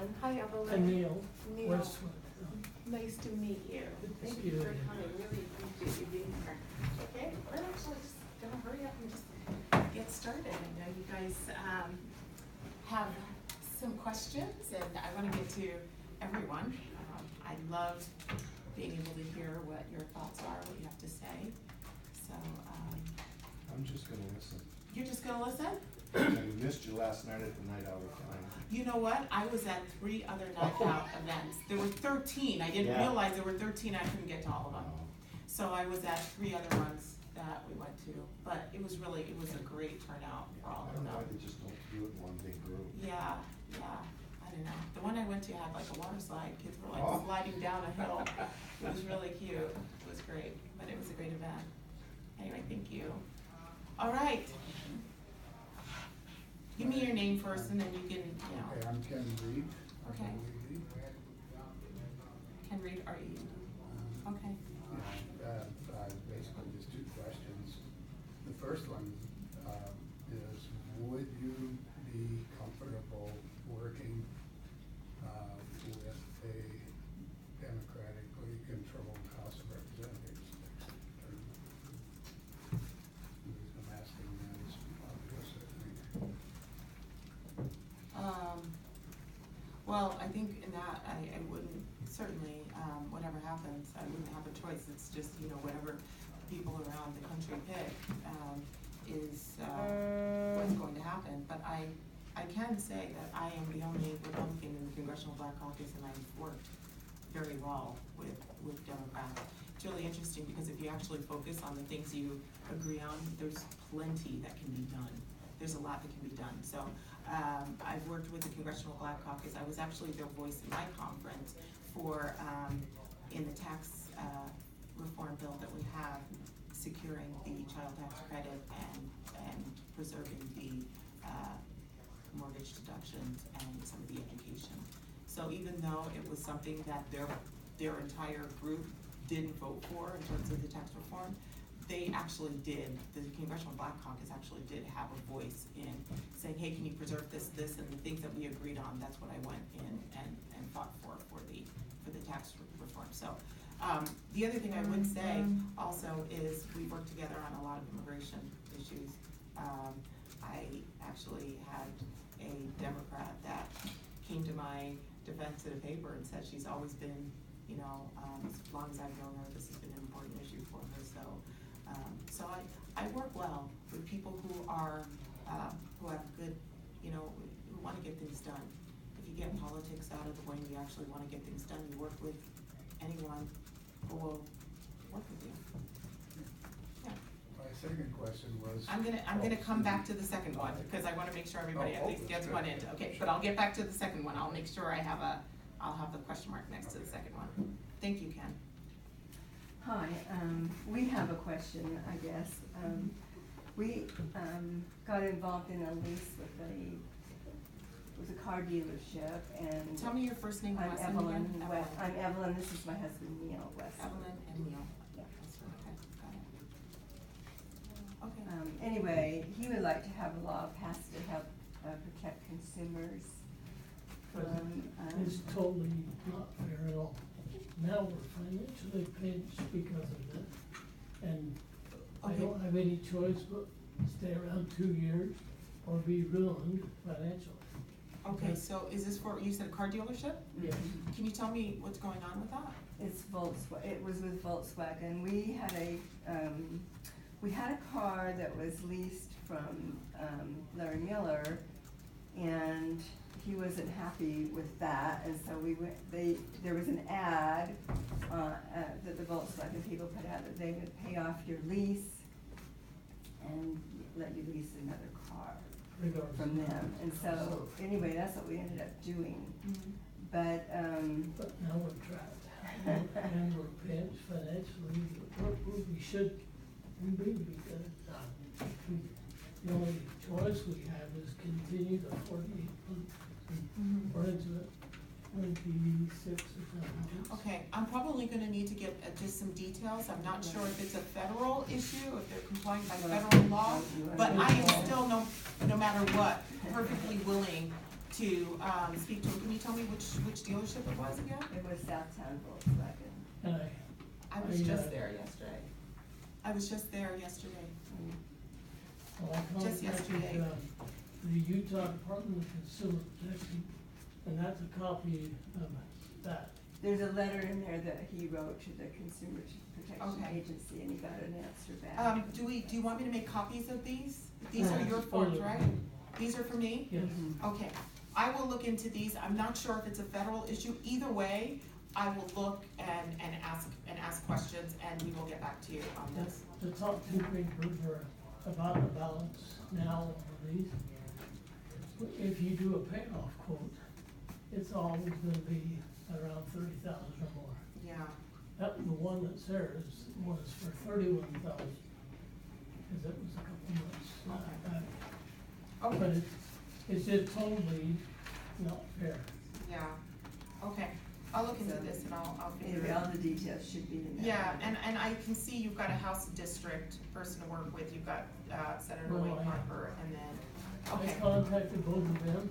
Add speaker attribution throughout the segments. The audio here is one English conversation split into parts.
Speaker 1: Evelyn. Hi, Evelyn.
Speaker 2: And Neil,
Speaker 1: Neil.
Speaker 2: Westwood.
Speaker 1: Nice to meet you.
Speaker 2: Good to
Speaker 1: Thank
Speaker 2: see
Speaker 1: you
Speaker 2: you
Speaker 1: for
Speaker 2: again.
Speaker 1: coming. Really appreciate you being here. Okay, we're actually just gonna hurry up and just get started. I know you guys have some questions, and I want to get to everyone. I love being able to hear what your thoughts are, what you have to say. So
Speaker 3: I'm just gonna listen.
Speaker 1: you're just gonna listen?
Speaker 3: I missed you last night at the night out with Klein.
Speaker 1: You know what? I was at 3 other night out events. There were 13. I didn't
Speaker 3: Yeah.
Speaker 1: realize there were 13. I couldn't get to all of them. So I was at 3 other ones that we went to. But it was a great turnout for all
Speaker 3: I
Speaker 1: of
Speaker 3: don't know why
Speaker 1: them.
Speaker 3: they just don't do it in one big group.
Speaker 1: Yeah. I don't know. The one I went to had like a water slide. Kids were like
Speaker 3: Oh.
Speaker 1: sliding down a hill. It was really cute. It was great. But it was a great event. Anyway, thank you. All right. Give me your name first and then you can,
Speaker 4: Okay, I'm Ken Reed.
Speaker 1: Okay.
Speaker 4: Reed.
Speaker 1: Ken Reed, are you? Okay.
Speaker 4: Basically just two questions. The first one is, would you be comfortable working with a democratically controlled House of Representatives? The reason I'm asking that is obvious, I think.
Speaker 1: Well, I think in that, I wouldn't, certainly, whatever happens, I wouldn't have a choice. It's just, whatever people around the country pick, is, what's going to happen. But I can say that I am the only Republican in the Congressional Black Caucus, and I've worked very well with Democrats. It's really interesting because if you actually focus on the things you agree on, there's plenty that can be done. There's a lot that can be done. So I've worked with the Congressional Black Caucus. I was actually their voice in my conference for, in the tax reform bill that we have, securing the child tax credit and preserving the mortgage deductions and some of the education. So even though it was something that their entire group didn't vote for in terms of the tax reform, they actually did, the Congressional Black Caucus actually did have a voice in saying, hey, can you preserve this, and the things that we agreed on, that's what I went in and fought for the tax reform. So the other thing I would say also is we worked together on a lot of immigration issues. I actually had a Democrat that came to my defense in a paper and said she's always been, as long as I've known her, this has been an important issue for her. So I work well with people who are, who have good, who wanna get things done. If you get politics out of the way and you actually wanna get things done, you work with anyone who will work with you. Yeah.
Speaker 4: My second question was.
Speaker 1: I'm gonna come back to the second one, because I wanna make sure everybody at least gets one in. Okay, but I'll get back to the second one. I'll make sure I'll have the question mark next to the second one. Thank you, Ken.
Speaker 5: Hi, we have a question, I guess. We got involved in a lease with it was a car dealership, and.
Speaker 1: Tell me your first name,
Speaker 5: I'm
Speaker 1: last name
Speaker 5: Evelyn.
Speaker 1: again.
Speaker 5: I'm Evelyn, this is my husband Neil West.
Speaker 1: Evelyn and Neil.
Speaker 5: Yeah.
Speaker 1: That's right, okay, got it. Okay.
Speaker 5: Anyway, he would like to have a law passed to help protect consumers from.
Speaker 2: It's totally not fair at all. Now we're financially pinched because of this, and I
Speaker 1: Okay.
Speaker 2: don't have any choice but stay around 2 years or be ruined financially.
Speaker 1: Okay, so is this for, you said a car dealership?
Speaker 2: Yes.
Speaker 1: Can you tell me what's going on with that?
Speaker 5: It's Volkswagen, it was with Volkswagen. We had a car that was leased from, Larry Miller, and he wasn't happy with that, and so there was an ad, that the Volkswagen people put out that they would pay off your lease and let you lease another car
Speaker 2: Regardless.
Speaker 5: from them. And so, anyway, that's what we ended up doing. But,
Speaker 2: But now we're trapped, and we're pinched financially. We really be good. The only choice we have is continue the 48 or into it, 26 or something.
Speaker 1: Okay, I'm probably gonna need to get just some details. I'm not sure if it's a federal issue, if they're complying by federal law, but I am still, no matter what, perfectly willing to, speak to him. Can you tell me which dealership it was again?
Speaker 5: It was Southtown Volkswagen.
Speaker 2: And
Speaker 1: I was
Speaker 2: I,
Speaker 1: just
Speaker 2: uh,
Speaker 1: there yesterday. I was just there yesterday.
Speaker 2: well, I
Speaker 1: Just
Speaker 2: contacted,
Speaker 1: yesterday.
Speaker 2: the Utah Department of Consumer Protection, and that's a copy of that.
Speaker 5: There's a letter in there that he wrote to the Consumer Protection
Speaker 1: Okay.
Speaker 5: Agency, and he got an answer back.
Speaker 1: Do you want me to make copies of these? These are your
Speaker 2: Oh,
Speaker 1: forms,
Speaker 2: yeah.
Speaker 1: right? These are for me?
Speaker 2: Yes,
Speaker 1: Okay, I will look into these. I'm not sure if it's a federal issue. Either way, I will look and ask questions, and we will get back to you on this.
Speaker 2: the top two papers are about the balance now of these. If you do a payoff quote, it's always gonna be around 30,000 or more.
Speaker 1: Yeah,
Speaker 2: That, the one that's there was for 31,000, cause it was a couple months back. But
Speaker 1: okay,
Speaker 2: it's just totally not fair.
Speaker 1: yeah, okay. I'll look into this and I'll figure
Speaker 5: Anyway,
Speaker 1: it
Speaker 5: all
Speaker 1: out.
Speaker 5: the details should be in there.
Speaker 1: Yeah, and I can see you've got a House District person to work with. You've got Senator
Speaker 2: Well,
Speaker 1: Wayne
Speaker 2: I-
Speaker 1: Harper, and then,
Speaker 2: I
Speaker 1: okay.
Speaker 2: contacted both of them,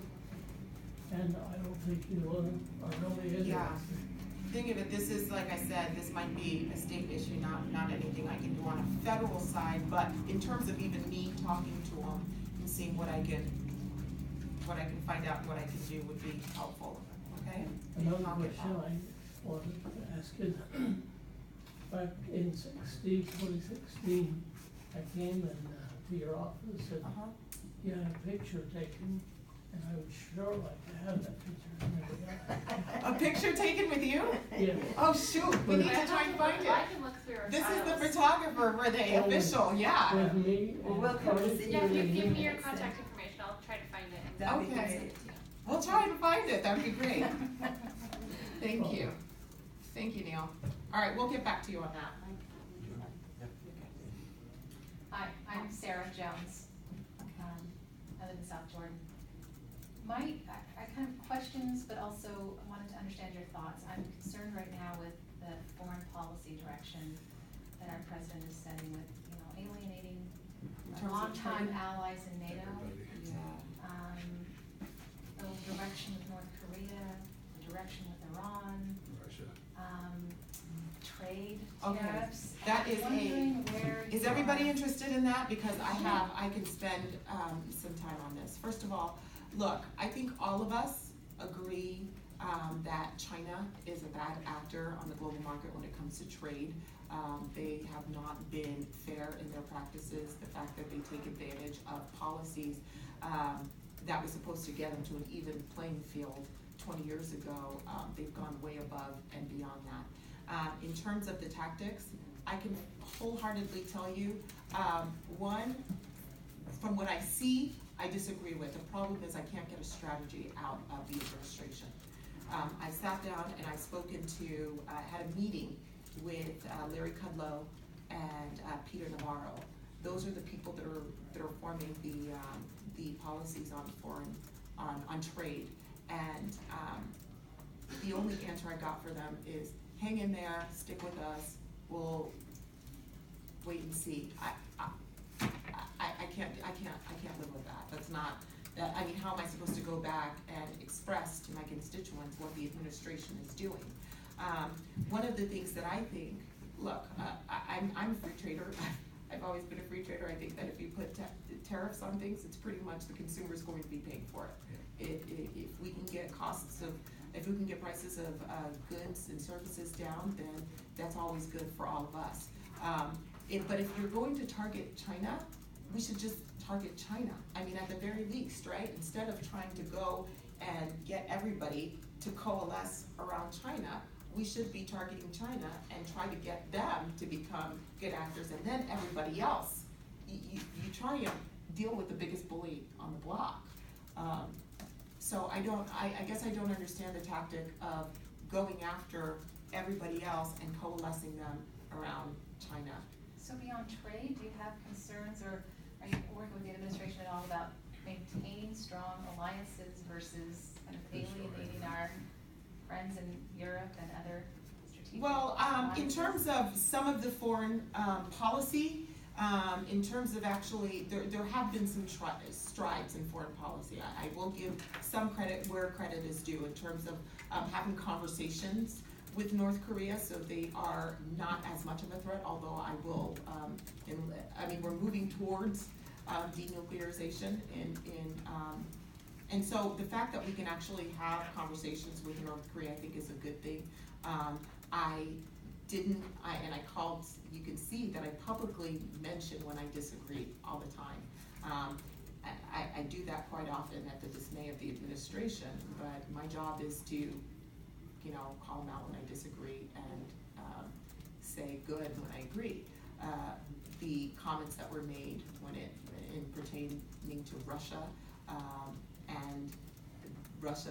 Speaker 2: and I don't think either one are really interested.
Speaker 1: Yeah. Think of it, this is, like I said, this might be a state issue, not anything I can do on a federal side, but in terms of even me talking to them and seeing what I can find out, what I can do would be helpful, okay?
Speaker 2: Another
Speaker 1: I'll get
Speaker 2: question
Speaker 1: that.
Speaker 2: I wanted to ask is, back in 2016, I came to your office and
Speaker 1: Uh-huh.
Speaker 2: you had a picture taken, and I would sure like to have that picture. I never got it.
Speaker 1: A picture taken with you?
Speaker 2: Yeah,
Speaker 1: Oh, shoot, we need to try and find
Speaker 6: I
Speaker 1: it.
Speaker 6: can look through our
Speaker 1: This is the
Speaker 6: files.
Speaker 1: photographer for the
Speaker 2: Oh,
Speaker 1: official, yeah.
Speaker 2: with me.
Speaker 5: Well,
Speaker 2: and
Speaker 5: we'll come
Speaker 2: Carly.
Speaker 5: to see
Speaker 6: Yeah, if you
Speaker 5: you.
Speaker 6: give me your contact information, I'll try to find it. and
Speaker 5: That'd be
Speaker 1: Okay.
Speaker 5: great.
Speaker 1: We'll try and find it, that'd be great. Thank you. Thank you, Neil. All right, we'll get back to you on that.
Speaker 6: Hi, I'm Sarah Jones. I live in South Jordan. I kind of questions, but also wanted to understand your thoughts. I'm concerned right now with the foreign policy direction that our president is setting with, alienating
Speaker 1: terms of
Speaker 6: longtime
Speaker 1: trade?
Speaker 6: allies in NATO.
Speaker 1: Yeah.
Speaker 6: The direction with North Korea, the direction with Iran,
Speaker 4: Russia.
Speaker 6: trade
Speaker 1: Okay,
Speaker 6: tariffs.
Speaker 1: that is
Speaker 6: I'm wondering where
Speaker 1: Is
Speaker 6: you
Speaker 1: everybody
Speaker 6: are.
Speaker 1: interested in that? Because I can spend, some time on this. First of all, look, I think all of us agree, that China is a bad actor on the global market when it comes to trade. They have not been fair in their practices, the fact that they take advantage of policies, that was supposed to get them to an even playing field 20 years ago. They've gone way above and beyond that. In terms of the tactics, I can wholeheartedly tell you, one, from what I see, I disagree with. The problem is I can't get a strategy out of the administration. I sat down and I've spoken to, had a meeting with Larry Kudlow and Peter Navarro. Those are the people that are forming the policies on on trade. And the only answer I got for them is hang in there, stick with us, we'll wait and see. I can't live with that. That's not, I mean, how am I supposed to go back and express to my constituents what the administration is doing? One of the things that I think, look, I'm a free trader. I've always been a free trader. I think that if you put tariffs on things, it's pretty much the consumer's going to be paying for it. If we can get if we can get prices of goods and services down, then that's always good for all of us. But if you're going to target China, we should just target China. I mean, at the very least, right? Instead of trying to go and get everybody to coalesce around China, we should be targeting China and try to get them to become good actors, and then everybody else. You try and deal with the biggest bully on the block. So I guess I don't understand the tactic of going after everybody else and coalescing them around China.
Speaker 6: So beyond trade, do you have concerns, or are you working with the administration at all about maintaining strong alliances versus kind of alienating our friends in Europe and other strategic
Speaker 1: Well, in
Speaker 6: alliances?
Speaker 1: terms of some of the foreign policy, In terms of actually, there have been some strides in foreign policy. I will give some credit where credit is due in terms of having conversations with North Korea, so they are not as much of a threat, although I will, we're moving towards denuclearization and so the fact that we can actually have conversations with North Korea, I think is a good thing. I called, you can see that I publicly mention when I disagree all the time. I do that quite often at the dismay of the administration, but my job is to, call them out when I disagree and say good when I agree. The comments that were made in pertaining to Russia, and Russia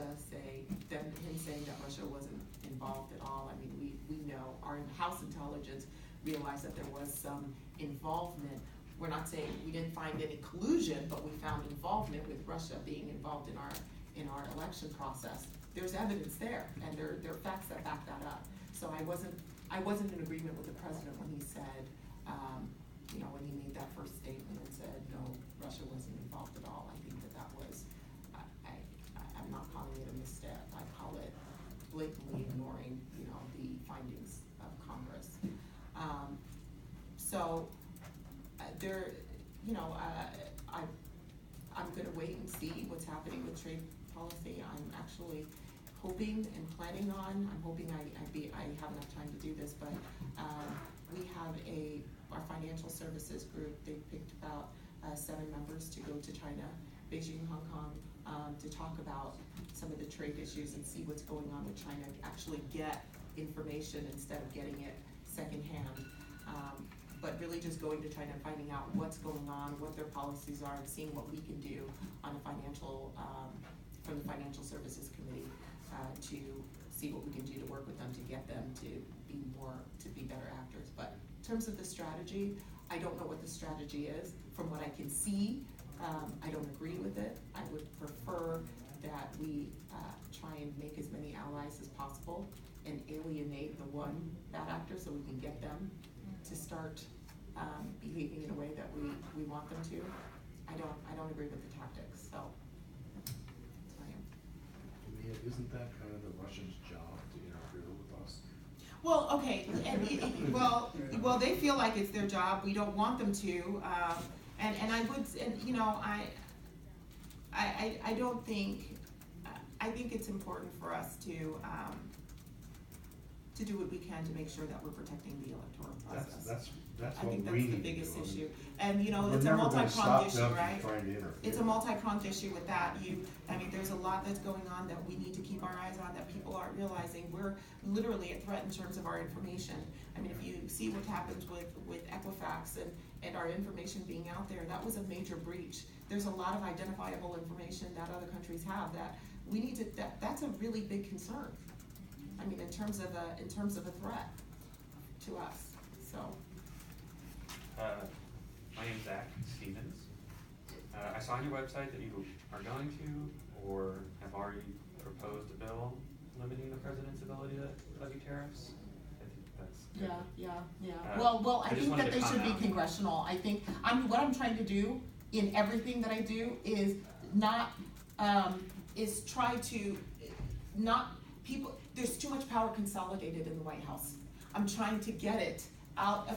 Speaker 1: him saying that Russia wasn't involved at all. I mean, we know, our House intelligence realized that there was some involvement. We're not saying we didn't find any collusion, but we found involvement with Russia being involved in our election process. There's evidence there, and there are facts that back that up. So I wasn't in agreement with the president when he said, when he made that first statement and said, no, Russia wasn't involved at all. I think that was, I'm not calling it a misstep. I call it blatantly ignoring, the findings of Congress. I'm gonna wait and see what's happening with trade policy. I'm actually hoping and planning on, I'm hoping I have enough time to do this, but we have our financial services group, they picked about 7 members to go to China, Beijing, Hong Kong, to talk about some of the trade issues and see what's going on with China, actually get information instead of getting it secondhand. But really just going to China and finding out what's going on, what their policies are, and seeing what we can do on a from the Financial Services Committee, to see what we can do to work with them to get them to be better actors. But in terms of the strategy, I don't know what the strategy is. From what I can see, I don't agree with it. I would prefer that we try and make as many allies as possible and alienate the one bad actor so we can get them to start behaving in a way that we want them to. I don't agree with the tactics, so that's where I am.
Speaker 3: Isn't that kind of the Russians' job to interfere with us?
Speaker 1: Well, okay, and well, they feel like it's their job. We don't want them to, and I would, I don't think. I think it's important for us to do what we can to make sure that we're protecting the electoral process.
Speaker 3: That's
Speaker 1: I
Speaker 3: what
Speaker 1: think
Speaker 3: we
Speaker 1: that's the
Speaker 3: need to
Speaker 1: biggest
Speaker 3: do.
Speaker 1: issue. And
Speaker 3: We're
Speaker 1: it's a
Speaker 3: never gonna
Speaker 1: multi-pronged
Speaker 3: stop
Speaker 1: issue,
Speaker 3: them from
Speaker 1: right?
Speaker 3: trying to interfere.
Speaker 1: It's a multi-pronged issue with that. There's a lot that's going on that we need to keep our eyes on, that people aren't realizing. We're literally a threat in terms of our information. I mean, if you see what happens with Equifax and our information being out there, that was a major breach. There's a lot of identifiable information that other countries have that we need to, that's a really big concern. I mean, in terms of a threat to us, so.
Speaker 7: My name's Zach Stevens. I saw on your website that you are going to or have already proposed a bill limiting the president's ability to levy tariffs. I think that's good.
Speaker 1: Yeah. Well, I
Speaker 7: I just
Speaker 1: think
Speaker 7: wanted
Speaker 1: that
Speaker 7: to
Speaker 1: they should be
Speaker 7: comment.
Speaker 1: congressional. I think, what I'm trying to do in everything that I do is not, is try to not, there's too much power consolidated in the White House. I'm trying to get it out of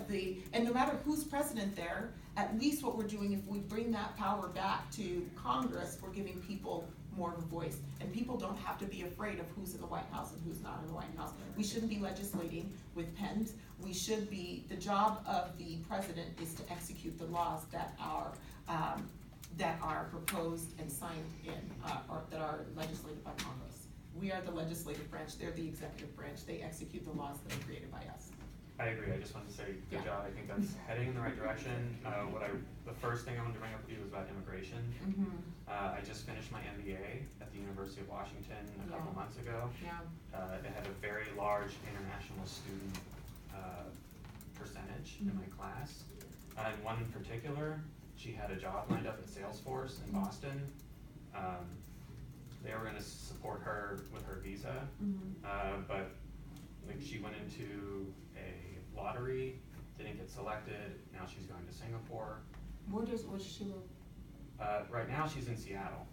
Speaker 1: and no matter who's president there, at least what we're doing, if we bring that power back to Congress, we're giving people more of a voice. And people don't have to be afraid of who's in the White House and who's not in the White House. We shouldn't be legislating with pens. The job of the president is to execute the laws that are proposed and signed or that are legislated by Congress. We are the legislative branch, they're the executive branch. They execute the laws that are created by us.
Speaker 7: I agree. I just wanted to say good
Speaker 1: Yeah.
Speaker 7: job. I think that's heading in the right direction. The first thing I wanted to bring up with you was about immigration. I just finished my MBA at the University of Washington a couple months ago.
Speaker 1: Yeah.
Speaker 7: It had a very large international student percentage in my class. And one in particular, she had a job lined up at Salesforce in Boston. They were gonna support her with her visa, but she went into a lottery didn't get selected, now she's going to Singapore.
Speaker 1: Where does she live?
Speaker 7: Right now, she's in Seattle.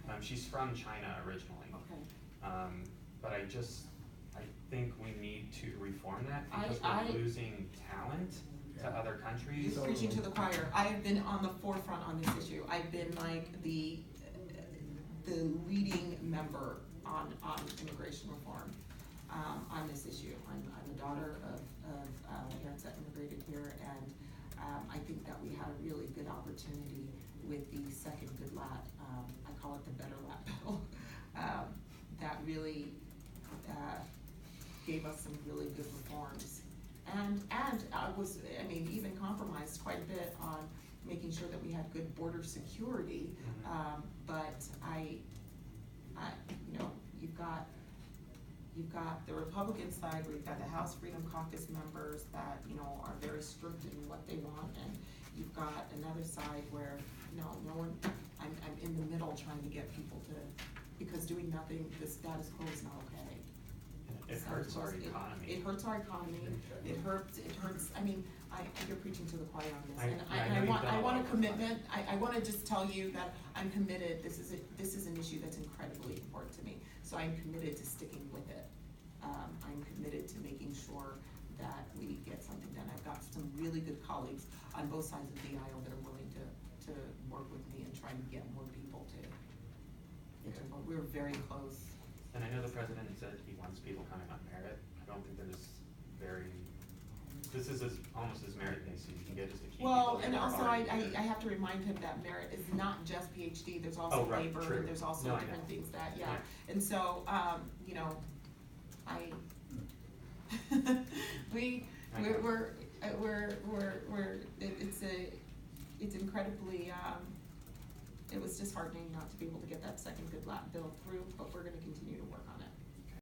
Speaker 1: Okay.
Speaker 7: She's from China originally.
Speaker 1: Okay.
Speaker 7: But I think we need to reform that because
Speaker 1: I-
Speaker 7: we're losing talent to other countries.
Speaker 1: You're preaching to the choir. I have been on the forefront on this issue. I've been like the leading member on immigration reform, on this issue. I'm a daughter of parents that immigrated here, and, I think that we had a really good opportunity with the second good lat, I call it the better lat bill, that really, gave us some really good reforms. And even compromised quite a bit on making sure that we had good border security. But you've got the Republican side, where you've got the House Freedom Caucus members that, are very strict in what they want, and you've got another side where, I'm in the middle trying to get people to, because doing nothing, the status quo is not okay.
Speaker 7: It hurts our economy.
Speaker 1: It hurts our economy, it hurts, you're preaching to the choir on this,
Speaker 7: I
Speaker 1: and
Speaker 7: know you've done
Speaker 1: I
Speaker 7: a
Speaker 1: want
Speaker 7: lot
Speaker 1: a
Speaker 7: of work on
Speaker 1: commitment, I wanna just tell you that I'm committed, this is an issue that's incredibly important to me, so I'm committed to sticking with it. I'm committed to making sure that we get something done. I've got some really good colleagues on both sides of the aisle that are willing to work with me and try and get more people to vote. We're very close.
Speaker 7: And I know the president said he wants people coming on merit. I don't think this is almost as merit-based as you can get just to keep people
Speaker 1: Well,
Speaker 7: in
Speaker 1: and
Speaker 7: their
Speaker 1: also
Speaker 7: party.
Speaker 1: I have to remind him that merit is not just PhD, there's
Speaker 7: Oh,
Speaker 1: also
Speaker 7: right,
Speaker 1: labor,
Speaker 7: true.
Speaker 1: and there's also
Speaker 7: No, I
Speaker 1: different
Speaker 7: know.
Speaker 1: things that, yeah.
Speaker 7: Yeah.
Speaker 1: And so, it's incredibly, it was disheartening not to be able to get that second good lat bill through, but we're gonna continue to work